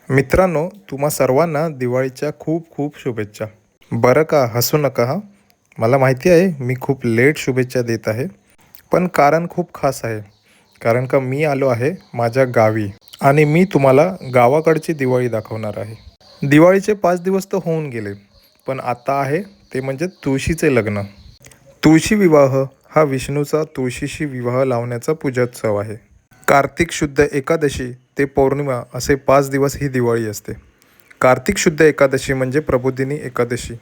मित्रांनो, तुम्हा सर्वांना दिवाळीच्या खूप खूप शुभेच्छा. बरं का, हसू नका हां. मला माहिती आहे मी खूप लेट शुभेच्छा देत आहे, पण कारण खूप खास आहे. कारण का मी आलो आहे माझ्या गावी आणि मी तुम्हाला गावाकडची दिवाळी दाखवणार आहे. दिवाळीचे 5 दिवस तर होऊन गेले, पण आता आहे ते म्हणजे तुळशीचे लग्न. तुळशी विवाह हा विष्णूचा तुळशीशी विवाह लावण्याचा पूजोत्सव आहे. कार्तिक शुद्ध एकादशी ते पौर्णिमा असे 5 दिवस ही दिवाळी असते. कार्तिक शुद्ध एकादशी म्हणजे प्रबोधिनी एकादशी.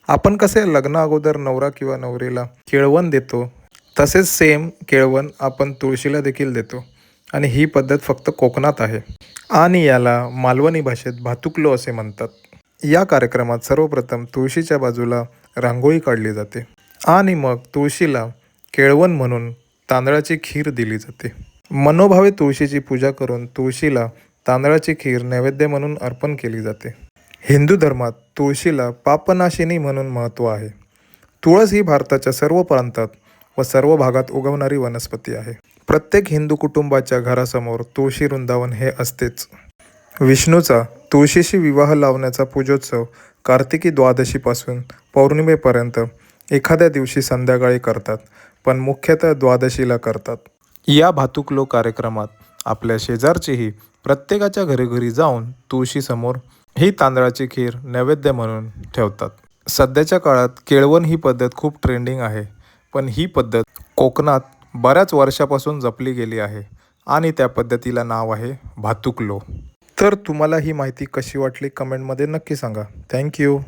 आपण कसे लग्ना अगोदर नवरा किंवा नवरीला केळवण देतो, तसेच सेम केळवण आपण तुळशीला देखील देतो. आणि ही पद्धत फक्त कोकणात आहे आणि याला मालवणी भाषेत भातुकलो असे म्हणतात. या कार्यक्रमात सर्वप्रथम तुळशीच्या बाजूला रांगोळी काढली जाते आणि मग तुळशीला केळवण म्हणून तांदळाची खीर दिली जाते. मनोभावे तुळशीची पूजा करून तुळशीला तांदळाची खीर नैवेद्य म्हणून अर्पण केली जाते. हिंदू धर्मात तुळशीला पापनाशिनी म्हणून महत्त्व आहे. तुळस ही भारताच्या सर्व प्रांतात व सर्व भागात उगवणारी वनस्पती आहे. प्रत्येक हिंदू कुटुंबाच्या घरासमोर तुळशी वृंदावन हे असतेच. विष्णूचा तुळशीशी विवाह लावण्याचा पूजोत्सव कार्तिकी द्वादशीपासून पौर्णिमेपर्यंत एखाद्या दिवशी संध्याकाळी करतात, पण मुख्यतः द्वादशीला करतात. या भातुकलो कार्यक्रमात आपल्या शेजारचेही प्रत्येकाच्या घरोघरी जाऊन तुळशीसमोर ही तांदळाची खीर नैवेद्य म्हणून ठेवतात. सध्याच्या काळात केळवण ही पद्धत खूप ट्रेंडिंग आहे, पण ही पद्धत कोकणात बऱ्याच वर्षापासून जपली गेली आहे आणि त्या पद्धतीला नाव आहे भातुकलो. तर तुम्हाला ही माहिती कशी वाटली कमेंटमध्ये नक्की सांगा. थँक्यू.